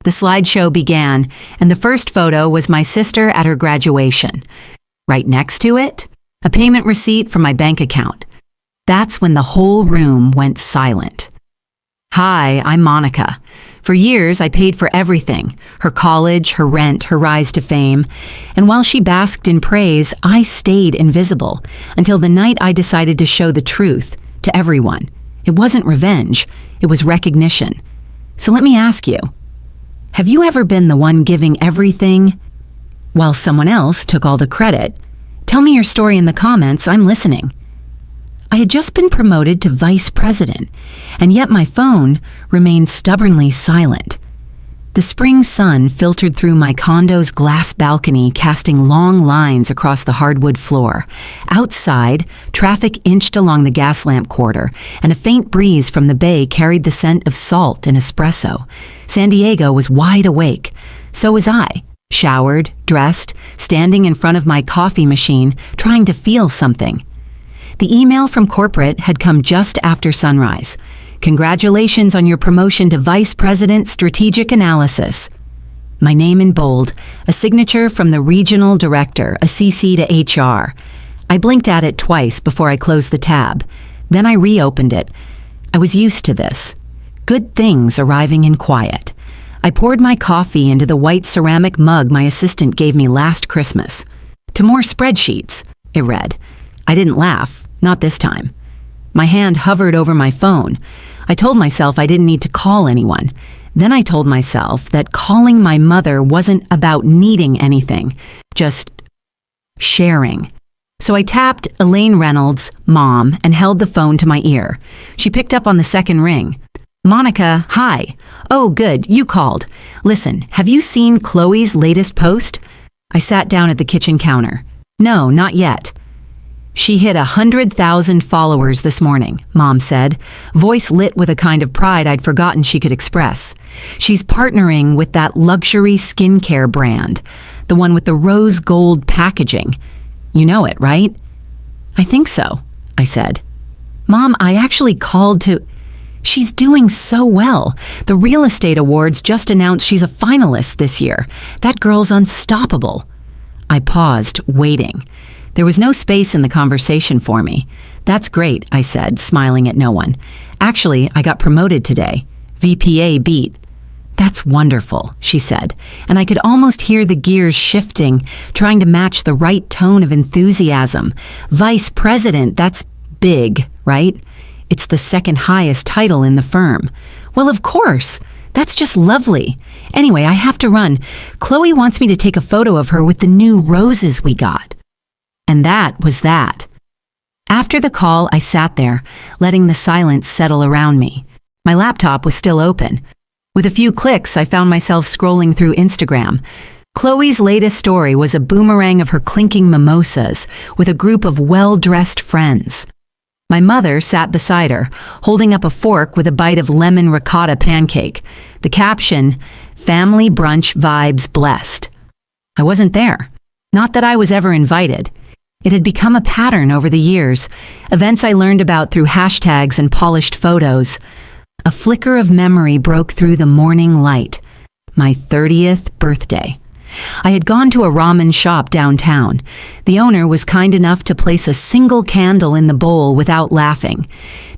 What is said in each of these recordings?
The slideshow began, and the first photo was my sister at her graduation. Right next to it, a payment receipt from my bank account. That's when the whole room went silent. Hi, I'm Monica. For years, I paid for everything, her college, her rent, her rise to fame. And while she basked in praise, I stayed invisible until the night I decided to show the truth to everyone. It wasn't revenge, it was recognition. So let me ask you, have you ever been the one giving everything while someone else took all the credit? Tell me your story in the comments, I'm listening. I had just been promoted to vice president, and yet my phone remained stubbornly silent. The spring sun filtered through my condo's glass balcony, casting long lines across the hardwood floor. Outside, traffic inched along the gas lamp corridor, and a faint breeze from the bay carried the scent of salt and espresso. San Diego was wide awake. So was I, showered, dressed, standing in front of my coffee machine, trying to feel something. The email from corporate had come just after sunrise. Congratulations on your promotion to Vice President Strategic Analysis. My name in bold, a signature from the regional director, a CC to HR. I blinked at it twice before I closed the tab. Then I reopened it. I was used to this. Good things arriving in quiet. I poured my coffee into the white ceramic mug my assistant gave me last Christmas. To more spreadsheets, it read. I didn't laugh. Not this time. My hand hovered over my phone. I told myself I didn't need to call anyone. Then I told myself that calling my mother wasn't about needing anything, just sharing. So I tapped Elaine Reynolds, Mom, and held the phone to my ear. She picked up on the second ring. Monica, hi. Oh, good, you called. Listen, have you seen Chloe's latest post? I sat down at the kitchen counter. No, not yet. She hit 100,000 followers this morning, Mom said, voice lit with a kind of pride I'd forgotten she could express. She's partnering with that luxury skincare brand, the one with the rose gold packaging. You know it, right? I think so, I said. Mom, I actually called to... She's doing so well. The real estate awards just announced she's a finalist this year. That girl's unstoppable. I paused, waiting. There was no space in the conversation for me. That's great, I said, smiling at no one. Actually, I got promoted today. VPA beat. That's wonderful, she said, and I could almost hear the gears shifting, trying to match the right tone of enthusiasm. Vice president, that's big, right? It's the second highest title in the firm. Well, of course. That's just lovely. Anyway, I have to run. Chloe wants me to take a photo of her with the new roses we got. And that was that. After the call, I sat there, letting the silence settle around me. My laptop was still open. With a few clicks, I found myself scrolling through Instagram. Chloe's latest story was a boomerang of her clinking mimosas with a group of well-dressed friends. My mother sat beside her, holding up a fork with a bite of lemon ricotta pancake. The caption, "Family brunch vibes blessed." I wasn't there. Not that I was ever invited. It had become a pattern over the years, events I learned about through hashtags and polished photos. A flicker of memory broke through the morning light. My 30th birthday. I had gone to a ramen shop downtown. The owner was kind enough to place a single candle in the bowl without laughing.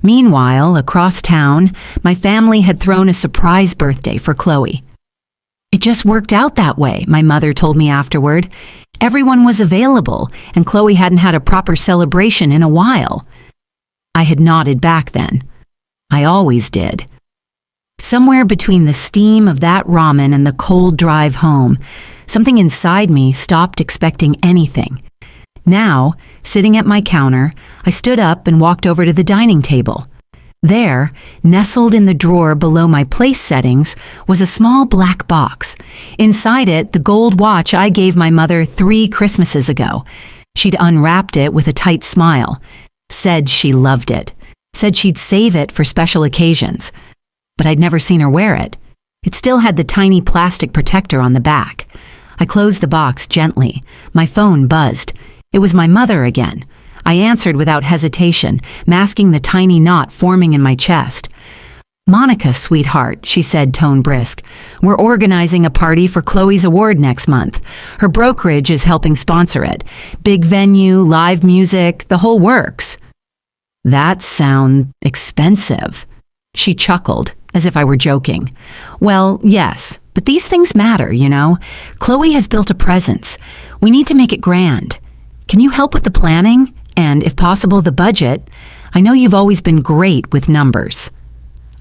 Meanwhile, across town, my family had thrown a surprise birthday for Chloe. It just worked out that way, my mother told me afterward. Everyone was available, and Chloe hadn't had a proper celebration in a while. I had nodded back then. I always did. Somewhere between the steam of that ramen and the cold drive home, something inside me stopped expecting anything. Now, sitting at my counter, I stood up and walked over to the dining table. There, nestled in the drawer below my place settings, was a small black box. Inside it, the gold watch I gave my mother 3 Christmases ago. She'd unwrapped it with a tight smile. Said she loved it. Said she'd save it for special occasions. But I'd never seen her wear it. It still had the tiny plastic protector on the back. I closed the box gently. My phone buzzed. It was my mother again. I answered without hesitation, masking the tiny knot forming in my chest. "Monica, sweetheart," she said, tone brisk. "We're organizing a party for Chloe's award next month. Her brokerage is helping sponsor it. Big venue, live music, the whole works." "That sounds expensive." She chuckled, as if I were joking. "Well, yes, but these things matter, you know. Chloe has built a presence. We need to make it grand. Can you help with the planning? And, if possible, the budget? I know you've always been great with numbers."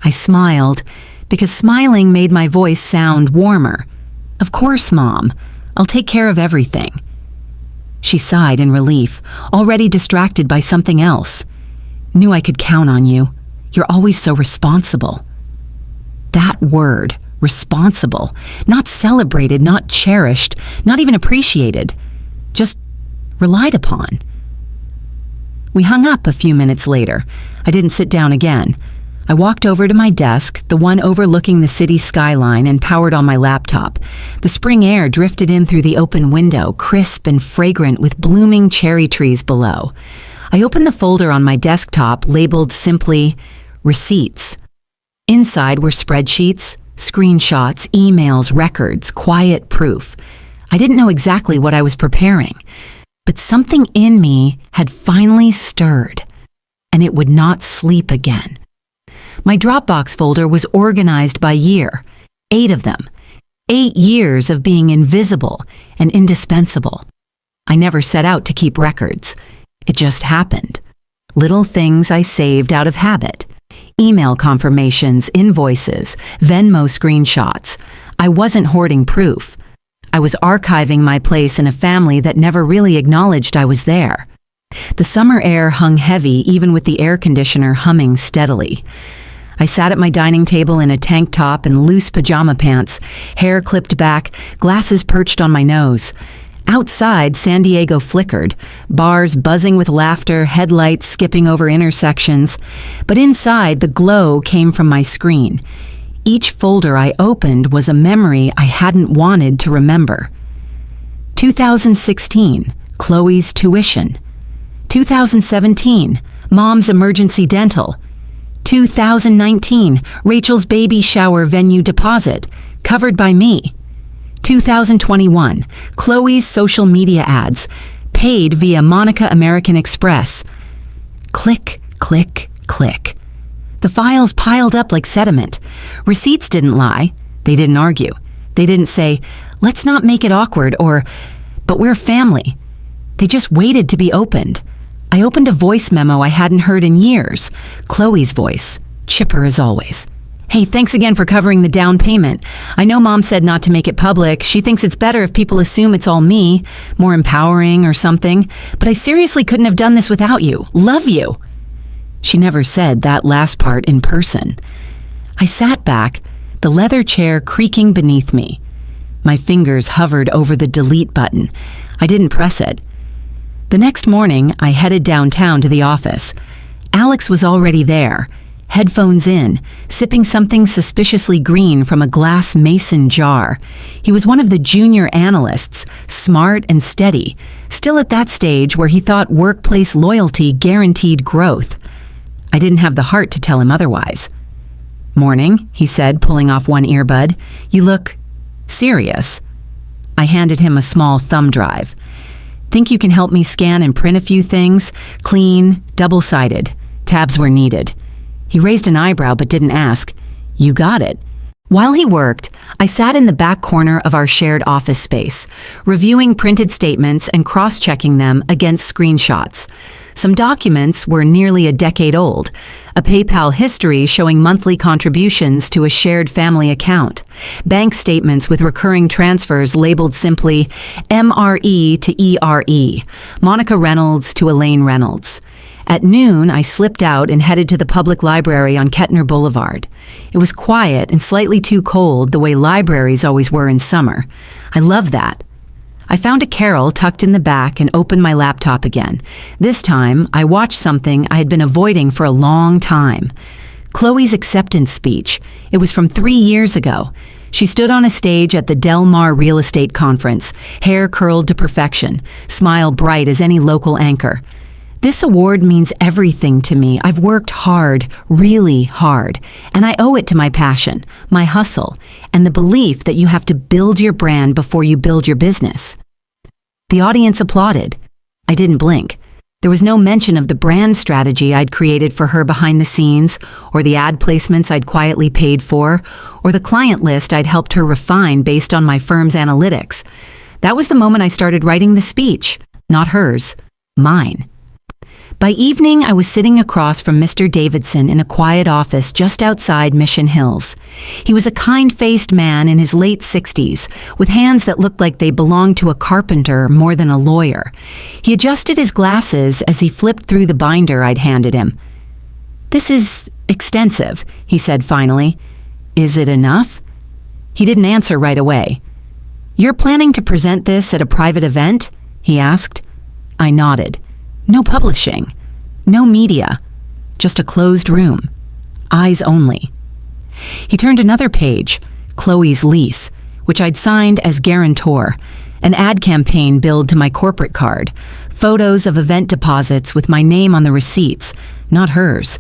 I smiled, because smiling made my voice sound warmer. "Of course, Mom. I'll take care of everything." She sighed in relief, already distracted by something else. "Knew I could count on you. You're always so responsible." That word, responsible, not celebrated, not cherished, not even appreciated, just relied upon. We hung up a few minutes later. I didn't sit down again. I walked over to my desk, the one overlooking the city skyline, and powered on my laptop. The spring air drifted in through the open window, crisp and fragrant with blooming cherry trees below. I opened the folder on my desktop labeled simply Receipts. Inside were spreadsheets, screenshots, emails, records, quiet proof. I didn't know exactly what I was preparing, but something in me had finally stirred, and it would not sleep again. My Dropbox folder was organized by year, 8 of them. 8 years of being invisible and indispensable. I never set out to keep records. It just happened. Little things I saved out of habit. Email confirmations, invoices, Venmo screenshots. I wasn't hoarding proof. I was archiving my place in a family that never really acknowledged I was there. The summer air hung heavy even with the air conditioner humming steadily. I sat at my dining table in a tank top and loose pajama pants, hair clipped back, glasses perched on my nose. Outside, San Diego flickered, bars buzzing with laughter, headlights skipping over intersections. But inside, the glow came from my screen. Each folder I opened was a memory I hadn't wanted to remember. 2016, Chloe's tuition. 2017, Mom's emergency dental. 2019, Rachel's baby shower venue deposit, covered by me. 2021, Chloe's social media ads, paid via Monica American Express. Click, click, click. The files piled up like sediment. Receipts didn't lie. They didn't argue. They didn't say, "Let's not make it awkward," or, "But we're family." They just waited to be opened. I opened a voice memo I hadn't heard in years. Chloe's voice, chipper as always. "Hey, thanks again for covering the down payment. I know Mom said not to make it public. She thinks it's better if people assume it's all me, more empowering or something. But I seriously couldn't have done this without you. Love you." She never said that last part in person. I sat back, the leather chair creaking beneath me. My fingers hovered over the delete button. I didn't press it. The next morning, I headed downtown to the office. Alex was already there, headphones in, sipping something suspiciously green from a glass mason jar. He was one of the junior analysts, smart and steady, still at that stage where he thought workplace loyalty guaranteed growth. I didn't have the heart to tell him otherwise. "Morning," he said, pulling off one earbud. "You look serious." I handed him a small thumb drive. "Think you can help me scan and print a few things? Clean, double-sided. Tabs were needed." He raised an eyebrow but didn't ask. "You got it." While he worked, I sat in the back corner of our shared office space, reviewing printed statements and cross-checking them against screenshots. Some documents were nearly a decade old, a PayPal history showing monthly contributions to a shared family account, bank statements with recurring transfers labeled simply MRE to ERE, Monica Reynolds to Elaine Reynolds. At noon, I slipped out and headed to the public library on Kettner Boulevard. It was quiet and slightly too cold, the way libraries always were in summer. I loved that. I found a Carol tucked in the back and opened my laptop again. This time, I watched something I had been avoiding for a long time. Chloe's acceptance speech. It was from 3 years ago. She stood on a stage at the Del Mar Real Estate Conference, hair curled to perfection, smile bright as any local anchor. This award means everything to me. I've worked hard, really hard, and I owe it to my passion, my hustle, and the belief that you have to build your brand before you build your business." The audience applauded. I didn't blink. There was no mention of the brand strategy I'd created for her behind the scenes, or the ad placements I'd quietly paid for, or the client list I'd helped her refine based on my firm's analytics. That was the moment I started writing the speech. Not hers, mine. By evening, I was sitting across from Mr. Davidson in a quiet office just outside Mission Hills. He was a kind-faced man in his late 60s, with hands that looked like they belonged to a carpenter more than a lawyer. He adjusted his glasses as he flipped through the binder I'd handed him. "This is extensive," he said finally. "Is it enough?" He didn't answer right away. "You're planning to present this at a private event?" he asked. I nodded. No publishing, no media, just a closed room, eyes only. He turned another page, Chloe's lease, which I'd signed as guarantor, an ad campaign billed to my corporate card, photos of event deposits with my name on the receipts, not hers.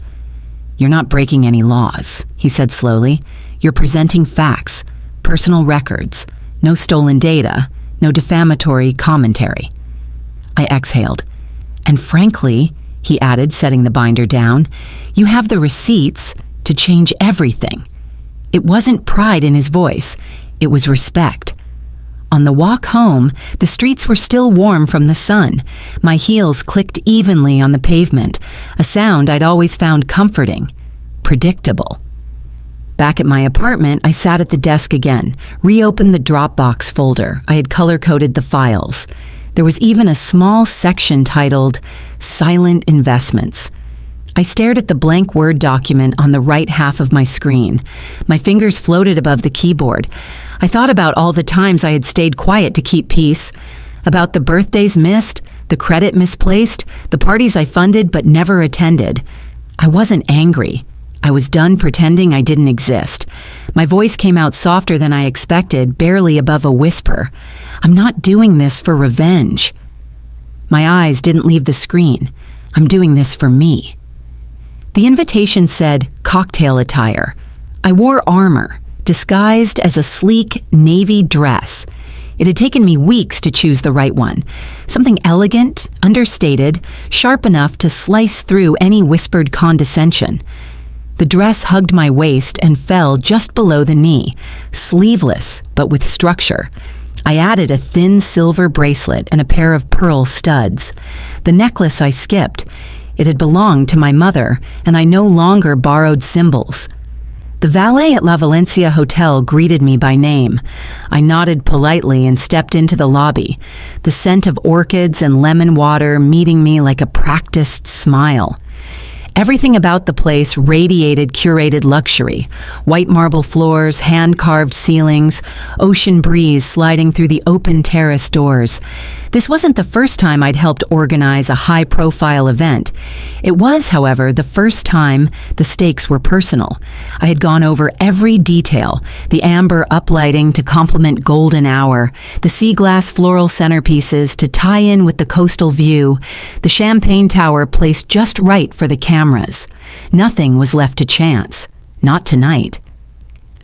"You're not breaking any laws," he said slowly. "You're presenting facts, personal records, no stolen data, no defamatory commentary." I exhaled. "And frankly," he added, setting the binder down, "you have the receipts to change everything." It wasn't pride in his voice, it was respect. On the walk home, the streets were still warm from the sun. My heels clicked evenly on the pavement, a sound I'd always found comforting, predictable. Back at my apartment, I sat at the desk again, reopened the Dropbox folder. I had color-coded the files. There was even a small section titled Silent Investments. I stared at the blank Word document on the right half of my screen. My fingers floated above the keyboard. I thought about all the times I had stayed quiet to keep peace, about the birthdays missed, the credit misplaced, the parties I funded but never attended. I wasn't angry. I was done pretending I didn't exist. My voice came out softer than I expected, barely above a whisper. "I'm not doing this for revenge." My eyes didn't leave the screen. "I'm doing this for me." The invitation said cocktail attire. I wore armor, disguised as a sleek navy dress. It had taken me weeks to choose the right one. Something elegant, understated, sharp enough to slice through any whispered condescension. The dress hugged my waist and fell just below the knee, sleeveless but with structure. I added a thin silver bracelet and a pair of pearl studs. The necklace I skipped. It had belonged to my mother, and I no longer borrowed symbols. The valet at La Valencia Hotel greeted me by name. I nodded politely and stepped into the lobby, the scent of orchids and lemon water meeting me like a practiced smile. Everything about the place radiated curated luxury. White marble floors, hand-carved ceilings, ocean breeze sliding through the open terrace doors. This wasn't the first time I'd helped organize a high-profile event. It was, however, the first time the stakes were personal. I had gone over every detail, the amber uplighting to complement golden hour, the sea glass floral centerpieces to tie in with the coastal view, the champagne tower placed just right for the cameras. Nothing was left to chance. Not tonight.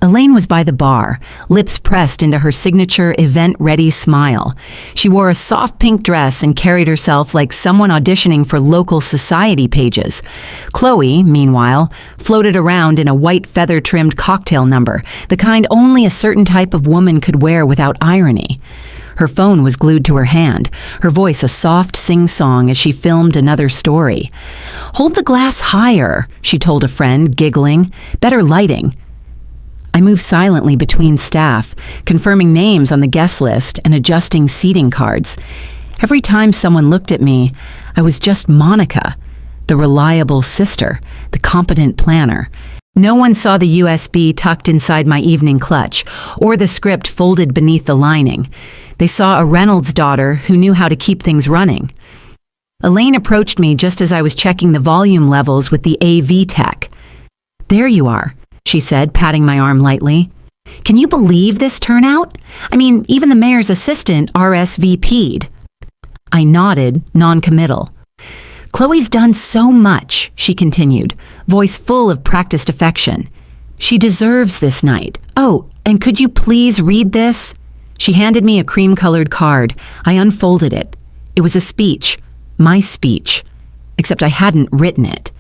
Elaine was by the bar, lips pressed into her signature event-ready smile. She wore a soft pink dress and carried herself like someone auditioning for local society pages. Chloe, meanwhile, floated around in a white feather-trimmed cocktail number, the kind only a certain type of woman could wear without irony. Her phone was glued to her hand, her voice a soft sing-song as she filmed another story. "Hold the glass higher," she told a friend, giggling. "Better lighting." I moved silently between staff, confirming names on the guest list and adjusting seating cards. Every time someone looked at me, I was just Monica, the reliable sister, the competent planner. No one saw the USB tucked inside my evening clutch, or the script folded beneath the lining. They saw a Reynolds daughter who knew how to keep things running. Elaine approached me just as I was checking the volume levels with the AV tech. "There you are," she said, patting my arm lightly. "Can you believe this turnout? I mean, even the mayor's assistant RSVP'd. I nodded, non-committal. Chloe's done so much, she continued, voice full of practiced affection. She deserves this night. Oh, and could you please read this? She handed me a cream-colored card. I unfolded it. It was a speech. My speech. Except I hadn't written it.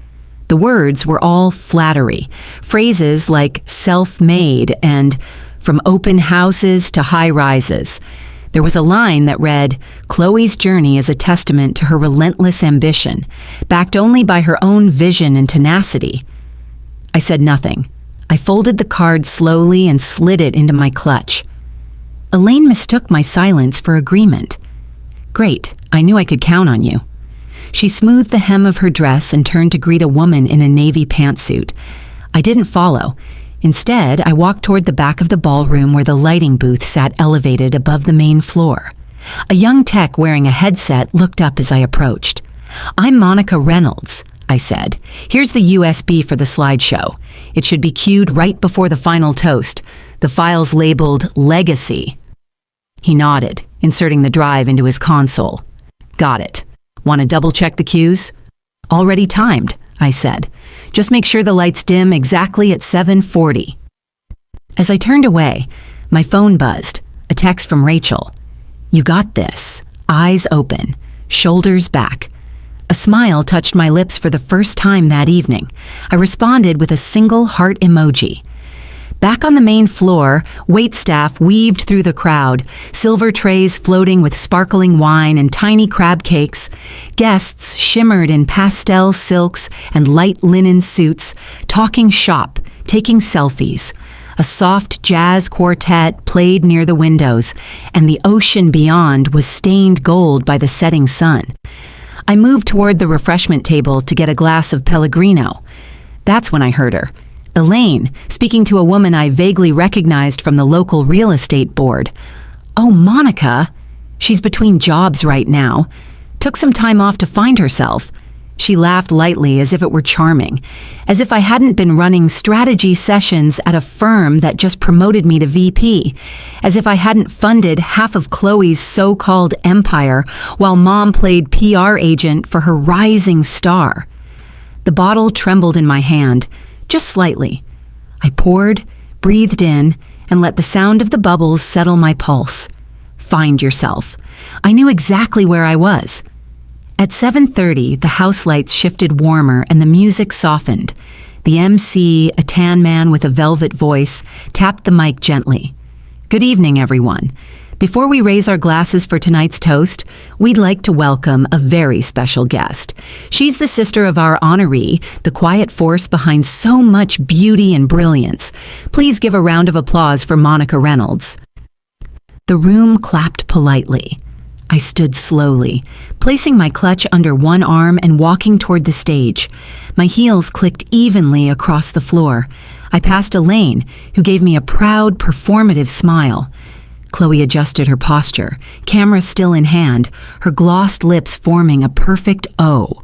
The words were all flattery. Phrases like self-made and from open houses to high rises. There was a line that read, Chloe's journey is a testament to her relentless ambition, backed only by her own vision and tenacity. I said nothing. I folded the card slowly and slid it into my clutch. Elaine mistook my silence for agreement. Great, I knew I could count on you. She smoothed the hem of her dress and turned to greet a woman in a navy pantsuit. I didn't follow. Instead, I walked toward the back of the ballroom where the lighting booth sat elevated above the main floor. A young tech wearing a headset looked up as I approached. I'm Monica Reynolds, I said. Here's the USB for the slideshow. It should be cued right before the final toast. The file's labeled Legacy. He nodded, inserting the drive into his console. Got it. Want to double-check the cues? Already timed, I said. Just make sure the lights dim exactly at 7:40. As I turned away, my phone buzzed. A text from Rachel. You got this. Eyes open. Shoulders back. A smile touched my lips for the first time that evening. I responded with a single heart emoji. Back on the main floor, waitstaff weaved through the crowd, silver trays floating with sparkling wine and tiny crab cakes. Guests shimmered in pastel silks and light linen suits, talking shop, taking selfies. A soft jazz quartet played near the windows, and the ocean beyond was stained gold by the setting sun. I moved toward the refreshment table to get a glass of Pellegrino. That's when I heard her. Elaine, speaking to a woman I vaguely recognized from the local real estate board. Oh, Monica. She's between jobs right now. Took some time off to find herself. She laughed lightly as if it were charming, as if I hadn't been running strategy sessions at a firm that just promoted me to VP, as if I hadn't funded half of Chloe's so-called empire while Mom played PR agent for her rising star. The bottle trembled in my hand, just slightly. I poured, breathed in, and let the sound of the bubbles settle my pulse. Find yourself. I knew exactly where I was. At 7:30, the house lights shifted warmer and the music softened. The MC, a tan man with a velvet voice, tapped the mic gently. Good evening, everyone. Before we raise our glasses for tonight's toast, we'd like to welcome a very special guest. She's the sister of our honoree, the quiet force behind so much beauty and brilliance. Please give a round of applause for Monica Reynolds. The room clapped politely. I stood slowly, placing my clutch under one arm and walking toward the stage. My heels clicked evenly across the floor. I passed Elaine, who gave me a proud, performative smile. Chloe adjusted her posture, camera still in hand, her glossed lips forming a perfect O.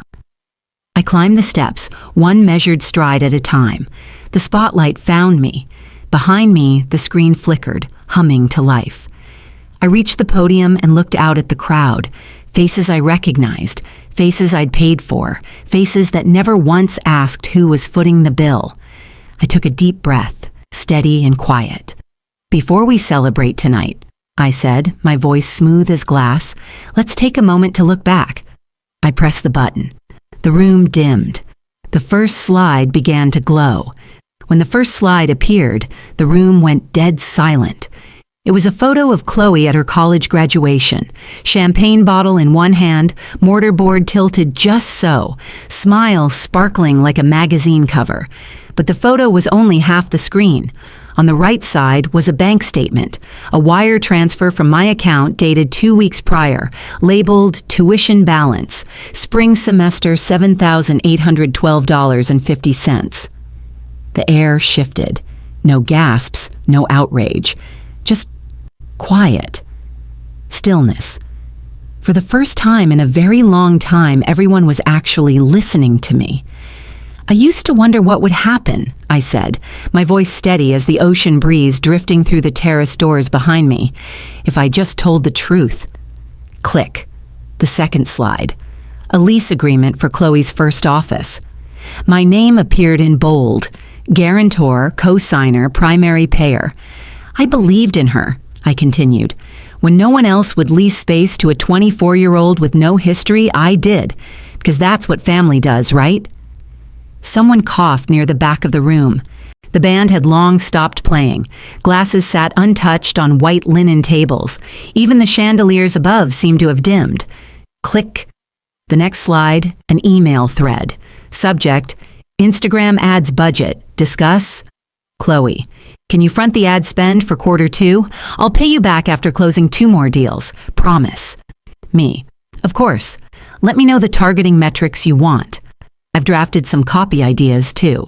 I climbed the steps, one measured stride at a time. The spotlight found me. Behind me, the screen flickered, humming to life. I reached the podium and looked out at the crowd. Faces I recognized, faces I'd paid for, faces that never once asked who was footing the bill. I took a deep breath, steady and quiet. Before we celebrate tonight, I said, my voice smooth as glass, let's take a moment to look back. I pressed the button. The room dimmed. The first slide began to glow. When the first slide appeared, the room went dead silent. It was a photo of Chloe at her college graduation, champagne bottle in one hand, mortarboard tilted just so, smile sparkling like a magazine cover. But the photo was only half the screen. On the right side was a bank statement, a wire transfer from my account dated 2 weeks prior, labeled tuition balance, spring semester $7,812.50. The air shifted. No gasps, no outrage. Just quiet. Stillness. For the first time in a very long time, everyone was actually listening to me. I used to wonder what would happen, I said, my voice steady as the ocean breeze drifting through the terrace doors behind me, if I just told the truth. Click. The second slide. a lease agreement for Chloe's first office. My name appeared in bold: guarantor, co-signer, primary payer. I believed in her, I continued. When no one else would lease space to a 24-year-old with no history, I did, because that's what family does, right? Someone coughed near the back of the room. The band had long stopped playing. Glasses sat untouched on white linen tables. Even the chandeliers above seemed to have dimmed. Click. The next slide, an email thread. Subject: Instagram ads budget. Discuss. Chloe: Can you front the ad spend for Q2? I'll pay you back after closing 2 more deals. Promise. Me: Of course. Let me know the targeting metrics you want. I've drafted some copy ideas too.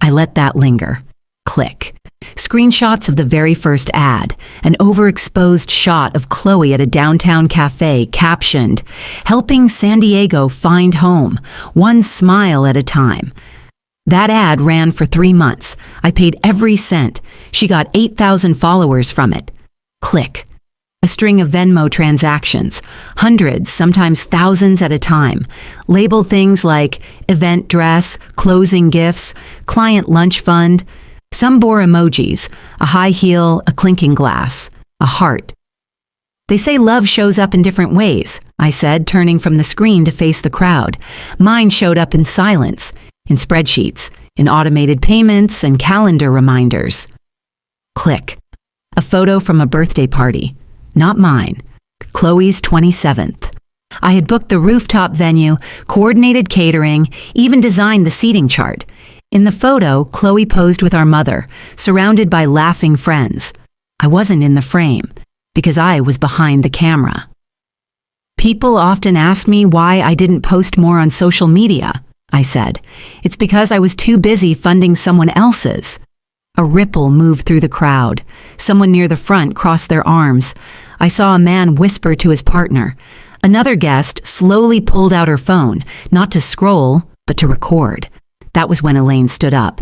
I let that linger. Click. Screenshots of the very first ad, an overexposed shot of Chloe at a downtown cafe captioned, "Helping San Diego find home, one smile at a time." That ad ran for 3 months. I paid every cent. She got 8,000 followers from it. Click. A string of Venmo transactions, hundreds, sometimes thousands at a time. Label things like event dress, closing gifts, client lunch fund. Some bore emojis: a high heel, a clinking glass, a heart. They say love shows up in different ways, I said, turning from the screen to face the crowd. Mine showed up in silence, in spreadsheets, in automated payments and calendar reminders. Click. A photo from a birthday party. Not mine. Chloe's 27th. I had booked the rooftop venue, coordinated catering, even designed the seating chart. In the photo, Chloe posed with our mother, surrounded by laughing friends. I wasn't in the frame, because I was behind the camera. People often ask me why I didn't post more on social media, I said. It's because I was too busy funding someone else's. A ripple moved through the crowd. Someone near the front crossed their arms. I saw a man whisper to his partner. Another guest slowly pulled out her phone, not to scroll, but to record. That was when Elaine stood up.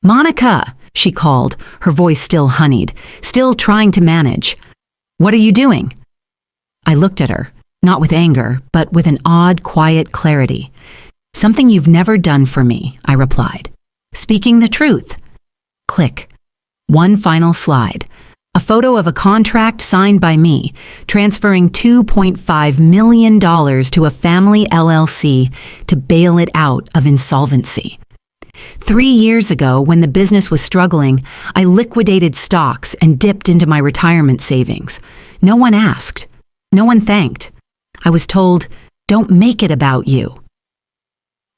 "Monica," she called, her voice still honeyed, still trying to manage. "What are you doing?" I looked at her, not with anger, but with an odd, quiet clarity. "Something you've never done for me," I replied. "Speaking the truth." Click. One final slide. A photo of a contract signed by me, transferring $2.5 million to a family LLC to bail it out of insolvency. 3 years ago, when the business was struggling, I liquidated stocks and dipped into my retirement savings. No one asked. No one thanked. I was told, "Don't make it about you."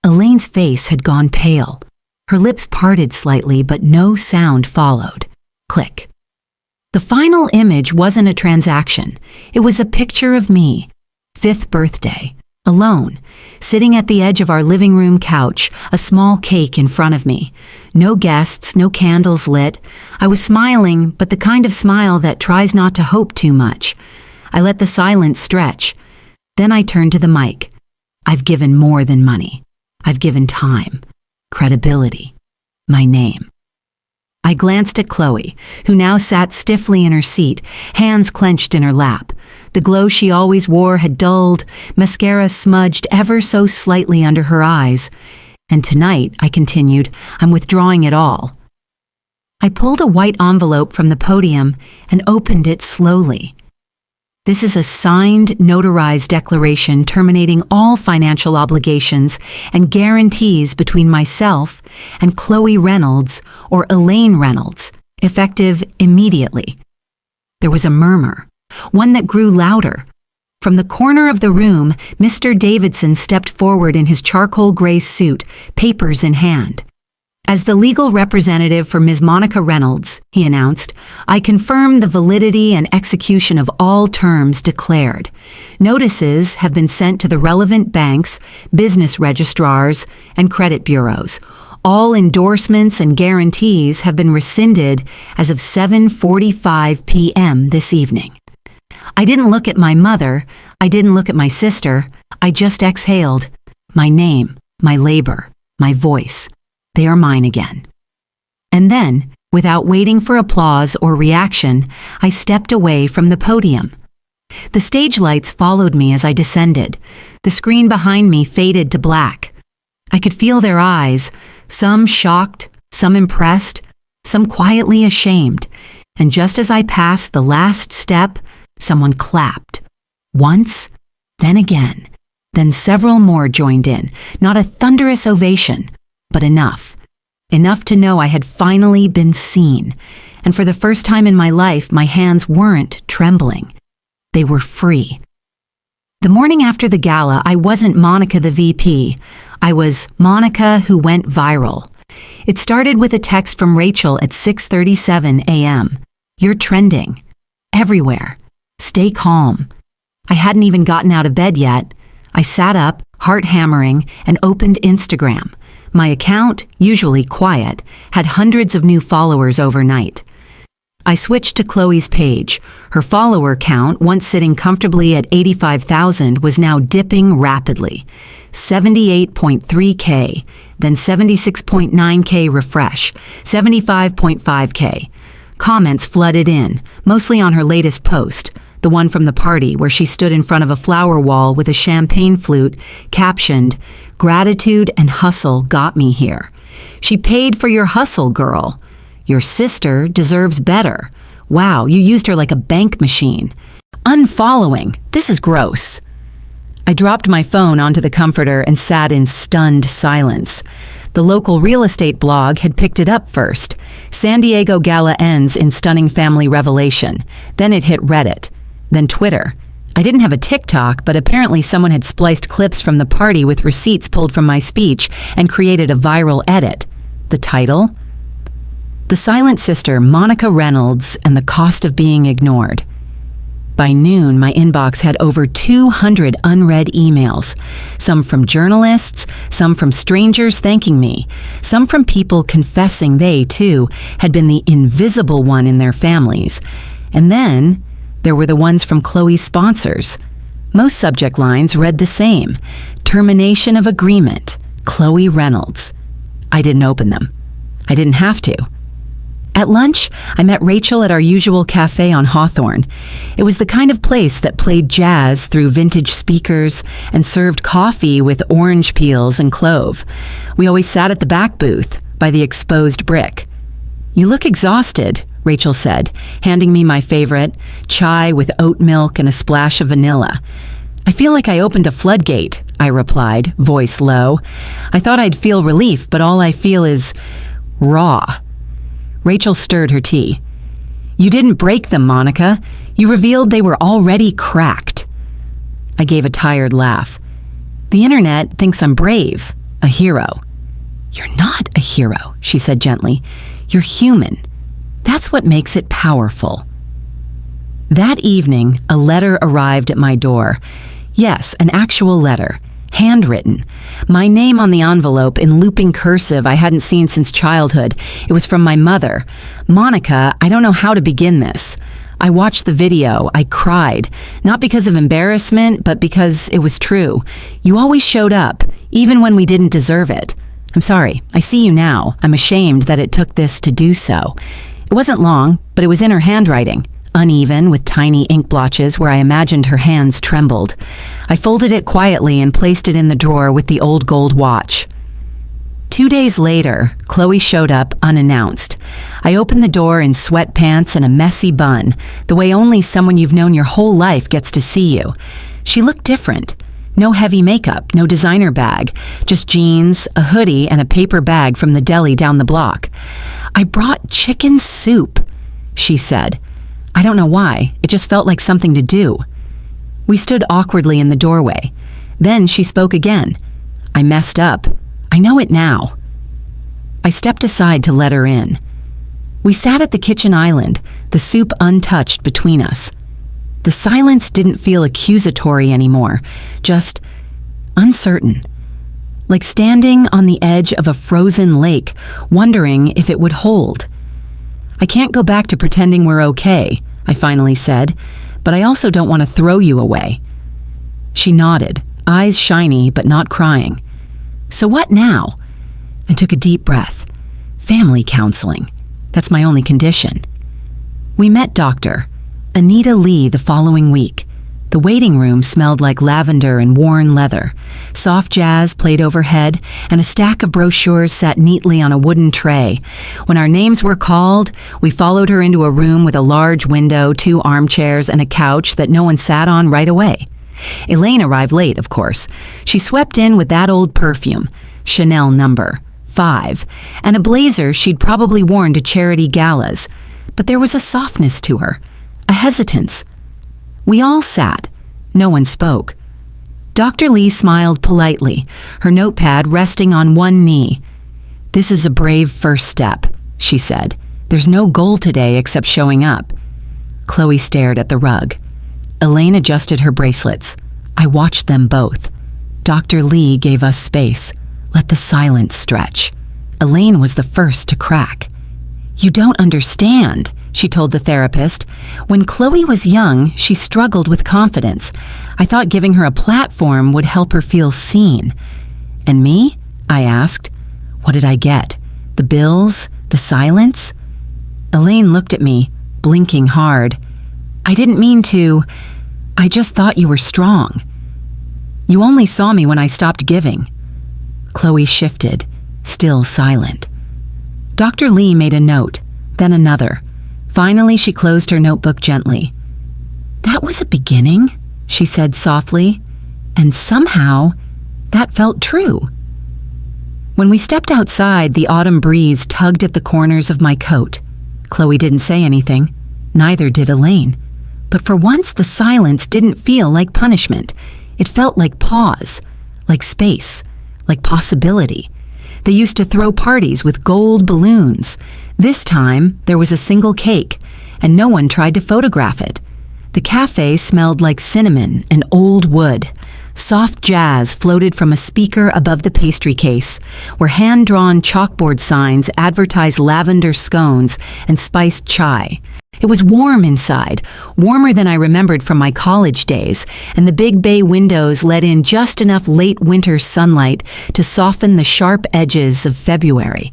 Elaine's face had gone pale. Her lips parted slightly, but no sound followed. Click. The final image wasn't a transaction. It was a picture of me, 5th birthday, alone, sitting at the edge of our living room couch, a small cake in front of me. No guests, no candles lit. I was smiling, but the kind of smile that tries not to hope too much. I let the silence stretch. Then I turned to the mic. I've given more than money. I've given time, credibility, my name. I glanced at Chloe, who now sat stiffly in her seat, hands clenched in her lap. The glow she always wore had dulled, mascara smudged ever so slightly under her eyes. And tonight, I continued, I'm withdrawing it all. I pulled a white envelope from the podium and opened it slowly. This is a signed, notarized declaration terminating all financial obligations and guarantees between myself and Chloe Reynolds or Elaine Reynolds, effective immediately. There was a murmur, one that grew louder. From the corner of the room, Mr. Davidson stepped forward in his charcoal gray suit, papers in hand. As the legal representative for Ms. Monica Reynolds, he announced, I confirm the validity and execution of all terms declared. Notices have been sent to the relevant banks, business registrars, and credit bureaus. All endorsements and guarantees have been rescinded as of 7:45 p.m. this evening. I didn't look at my mother. I didn't look at my sister. I just exhaled. My name, my labor, my voice. They are mine again. And then, without waiting for applause or reaction, I stepped away from the podium. The stage lights followed me as I descended. The screen behind me faded to black. I could feel their eyes, some shocked, some impressed, some quietly ashamed. And just as I passed the last step, someone clapped. Once, then again. Then several more joined in. Not a thunderous ovation, but enough. Enough to know I had finally been seen. And for the first time in my life, my hands weren't trembling. They were free. The morning after the gala, I wasn't Monica the VP. I was Monica who went viral. It started with a text from Rachel at 6:37 a.m. "You're trending. Everywhere. Stay calm." I hadn't even gotten out of bed yet. I sat up, heart hammering, and opened Instagram. My account, usually quiet, had hundreds of new followers overnight. I switched to Chloe's page. Her follower count, once sitting comfortably at 85,000, was now dipping rapidly. 78.3K, then 76.9K refresh, 75.5K. Comments flooded in, mostly on her latest post, the one from the party where she stood in front of a flower wall with a champagne flute, captioned, "Gratitude and hustle got me here. She paid for your hustle, girl. Your sister deserves better. Wow, you used her like a bank machine. Unfollowing. This is gross." I dropped my phone onto the comforter and sat in stunned silence. The local real estate blog had picked it up first. San Diego Gala ends in stunning family revelation. Then it hit Reddit. Then Twitter. I didn't have a TikTok, but apparently someone had spliced clips from the party with receipts pulled from my speech and created a viral edit. The title? "The Silent Sister, Monica Reynolds, and the Cost of Being Ignored." By noon, my inbox had over 200 unread emails, some from journalists, some from strangers thanking me, some from people confessing they, too, had been the invisible one in their families. And then there were the ones from Chloe's sponsors. Most subject lines read the same: "Termination of agreement, Chloe Reynolds." I didn't open them. I didn't have to. At lunch, I met Rachel at our usual cafe on Hawthorne. It was the kind of place that played jazz through vintage speakers and served coffee with orange peels and clove. We always sat at the back booth by the exposed brick. "You look exhausted," Rachel said, handing me my favorite, chai with oat milk and a splash of vanilla. "I feel like I opened a floodgate," I replied, voice low. "I thought I'd feel relief, but all I feel is raw." Rachel stirred her tea. "You didn't break them, Monica. You revealed they were already cracked." I gave a tired laugh. "The internet thinks I'm brave, a hero." "You're not a hero," she said gently. "You're human. That's what makes it powerful." That evening, a letter arrived at my door. Yes, an actual letter. Handwritten. My name on the envelope in looping cursive I hadn't seen since childhood. It was from my mother. "Monica, I don't know how to begin this. I watched the video. I cried. Not because of embarrassment, but because it was true. You always showed up, even when we didn't deserve it. I'm sorry. I see you now. I'm ashamed that it took this to do so." It wasn't long, but it was in her handwriting. Uneven, with tiny ink blotches where I imagined her hands trembled. I folded it quietly and placed it in the drawer with the old gold watch. 2 days later, Chloe showed up unannounced. I opened the door in sweatpants and a messy bun, the way only someone you've known your whole life gets to see you. She looked different. No heavy makeup, no designer bag, just jeans, a hoodie, and a paper bag from the deli down the block. "I brought chicken soup," she said. I don't know why, it just felt like something to do. We stood awkwardly in the doorway. Then she spoke again. "I messed up. I know it now." I stepped aside to let her in. We sat at the kitchen island, the soup untouched between us. The silence didn't feel accusatory anymore, just uncertain. Like standing on the edge of a frozen lake, wondering if it would hold. "I can't go back to pretending we're okay," I finally said, "but I also don't want to throw you away." She nodded, eyes shiny but not crying. "So what now?" I took a deep breath. "Family counseling. That's my only condition." We met Dr. Anita Lee the following week. The waiting room smelled like lavender and worn leather. Soft jazz played overhead, and a stack of brochures sat neatly on a wooden tray. When our names were called, we followed her into a room with a large window, 2 armchairs, and a couch that no one sat on right away. Elaine arrived late, of course. She swept in with that old perfume, Chanel No. 5, and a blazer she'd probably worn to charity galas. But there was a softness to her, a hesitance. We all sat. No one spoke. Dr. Lee smiled politely, her notepad resting on one knee. "This is a brave first step," she said. "There's no goal today except showing up." Chloe stared at the rug. Elaine adjusted her bracelets. I watched them both. Dr. Lee gave us space. Let the silence stretch. Elaine was the first to crack. "You don't understand," she told the therapist. "When Chloe was young, she struggled with confidence. I thought giving her a platform would help her feel seen." "And me?" I asked. "What did I get? The bills? The silence?" Elaine looked at me, blinking hard. "I didn't mean to. I just thought you were strong. You only saw me when I stopped giving." Chloe shifted, still silent. Dr. Lee made a note, then another. Finally, she closed her notebook gently. "That was a beginning," she said softly, and somehow that felt true. When we stepped outside, the autumn breeze tugged at the corners of my coat. Chloe didn't say anything, neither did Elaine. But for once, the silence didn't feel like punishment. It felt like pause, like space, like possibility. They used to throw parties with gold balloons. This time, there was a single cake, and no one tried to photograph it. The cafe smelled like cinnamon and old wood. Soft jazz floated from a speaker above the pastry case, where hand-drawn chalkboard signs advertised lavender scones and spiced chai. It was warm inside, warmer than I remembered from my college days, and the big bay windows let in just enough late winter sunlight to soften the sharp edges of February.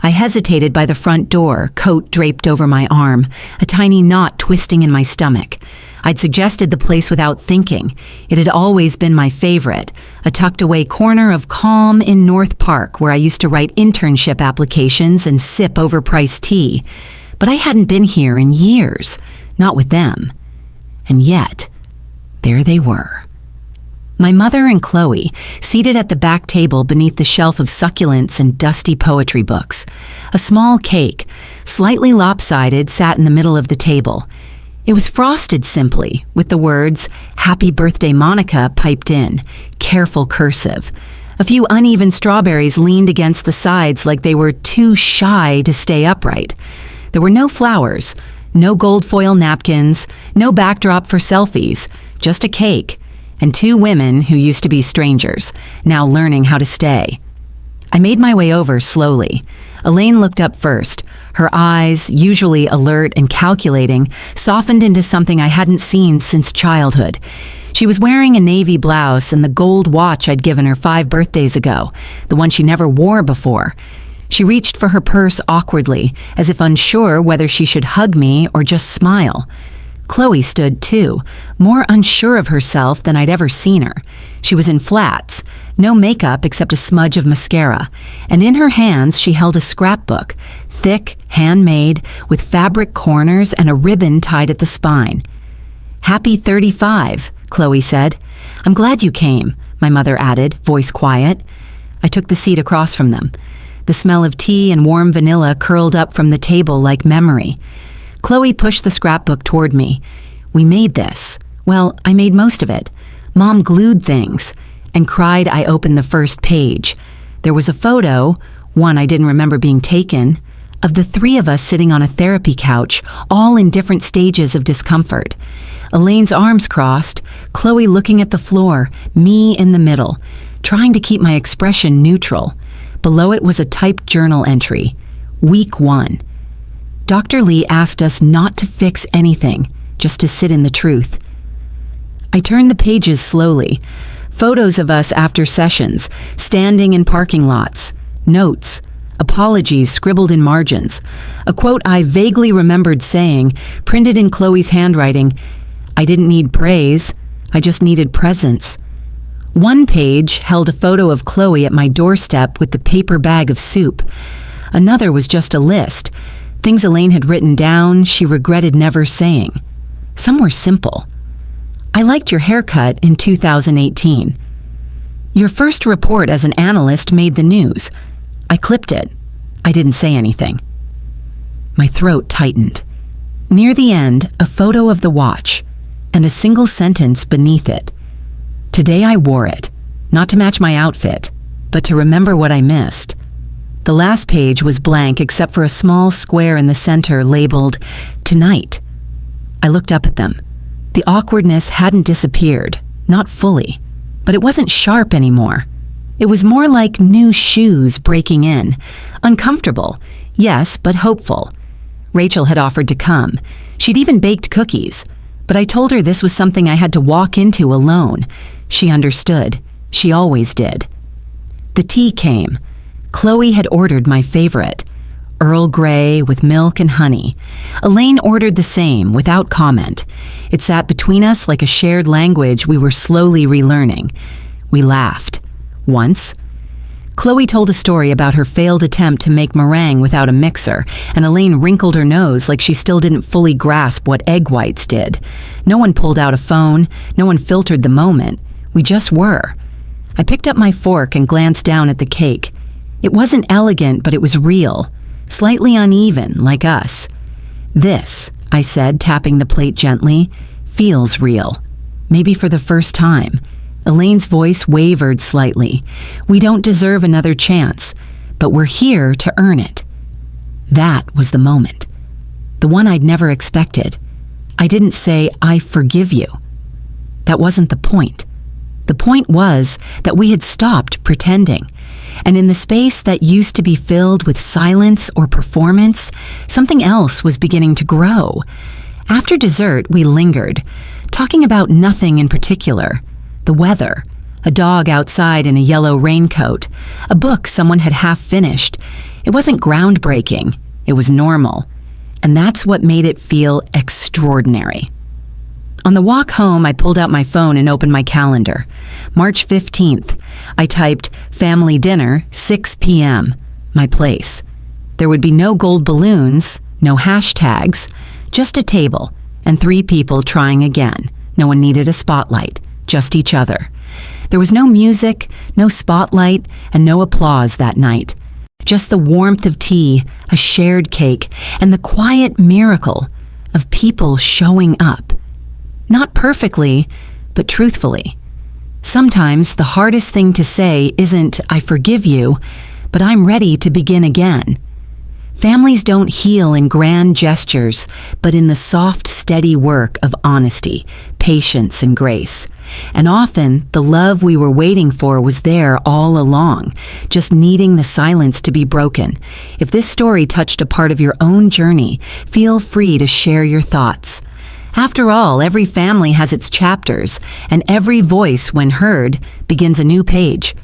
I hesitated by the front door, coat draped over my arm, a tiny knot twisting in my stomach. I'd suggested the place without thinking. It had always been my favorite, a tucked-away corner of calm in North Park where I used to write internship applications and sip overpriced tea. But I hadn't been here in years, not with them. And yet, there they were. My mother and Chloe, seated at the back table beneath the shelf of succulents and dusty poetry books. A small cake, slightly lopsided, sat in the middle of the table. It was frosted simply, with the words, "Happy Birthday Monica," piped in, careful cursive. A few uneven strawberries leaned against the sides like they were too shy to stay upright. There were no flowers, no gold foil napkins, no backdrop for selfies, just a cake, and 2 women who used to be strangers, now learning how to stay. I made my way over slowly. Elaine looked up first. Her eyes, usually alert and calculating, softened into something I hadn't seen since childhood. She was wearing a navy blouse and the gold watch I'd given her 5 birthdays ago, the one she never wore before. She reached for her purse awkwardly, as if unsure whether she should hug me or just smile. Chloe stood too, more unsure of herself than I'd ever seen her. She was in flats, no makeup except a smudge of mascara, and in her hands she held a scrapbook, thick, handmade, with fabric corners and a ribbon tied at the spine. "Happy 35, Chloe said. "I'm glad you came," my mother added, voice quiet. I took the seat across from them. The smell of tea and warm vanilla curled up from the table like memory. Chloe pushed the scrapbook toward me. "We made this. Well, I made most of it. Mom glued things," and cried. I opened the first page. There was a photo, one I didn't remember being taken, of the 3 of us sitting on a therapy couch, all in different stages of discomfort. Elaine's arms crossed, Chloe looking at the floor, me in the middle, trying to keep my expression neutral. Below it was a typed journal entry. Week 1. Dr. Lee asked us not to fix anything, just to sit in the truth. I turned the pages slowly. Photos of us after sessions, standing in parking lots, notes, apologies scribbled in margins, a quote I vaguely remembered saying, printed in Chloe's handwriting, I didn't need praise, I just needed presence. One page held a photo of Chloe at my doorstep with the paper bag of soup. Another was just a list, things Elaine had written down she regretted never saying. Some were simple. I liked your haircut in 2018. Your first report as an analyst made the news. I clipped it. I didn't say anything. My throat tightened. Near the end, a photo of the watch, and a single sentence beneath it. Today I wore it, not to match my outfit, but to remember what I missed. The last page was blank except for a small square in the center labeled, Tonight. I looked up at them. The awkwardness hadn't disappeared, not fully, but it wasn't sharp anymore. It was more like new shoes breaking in. Uncomfortable, yes, but hopeful. Rachel had offered to come. She'd even baked cookies, but I told her this was something I had to walk into alone. She understood. She always did. The tea came. Chloe had ordered my favorite, Earl Grey with milk and honey. Elaine ordered the same, without comment. It sat between us like a shared language we were slowly relearning. We laughed. Once, Chloe told a story about her failed attempt to make meringue without a mixer, and Elaine wrinkled her nose like she still didn't fully grasp what egg whites did. No one pulled out a phone, no one filtered the moment. We just were. I picked up my fork and glanced down at the cake. It wasn't elegant, but it was real, slightly uneven, like us. This, I said, tapping the plate gently, feels real. Maybe for the first time. Elaine's voice wavered slightly. We don't deserve another chance, but we're here to earn it. That was the moment. The one I'd never expected. I didn't say, I forgive you. That wasn't the point. The point was that we had stopped pretending. And in the space that used to be filled with silence or performance, something else was beginning to grow. After dessert, we lingered, talking about nothing in particular. The weather, a dog outside in a yellow raincoat, a book someone had half finished. It wasn't groundbreaking, it was normal. And that's what made it feel extraordinary. On the walk home, I pulled out my phone and opened my calendar. March 15th, I typed family dinner, 6 p.m., my place. There would be no gold balloons, no hashtags, just a table and 3 people trying again. No one needed a spotlight, just each other. There was no music, no spotlight, and no applause that night. Just the warmth of tea, a shared cake, and the quiet miracle of people showing up. Not perfectly, but truthfully. Sometimes the hardest thing to say isn't, I forgive you, but I'm ready to begin again. Families don't heal in grand gestures, but in the soft, steady work of honesty, patience, and grace. And often, the love we were waiting for was there all along, just needing the silence to be broken. If this story touched a part of your own journey, feel free to share your thoughts. After all, every family has its chapters, and every voice, when heard, begins a new page.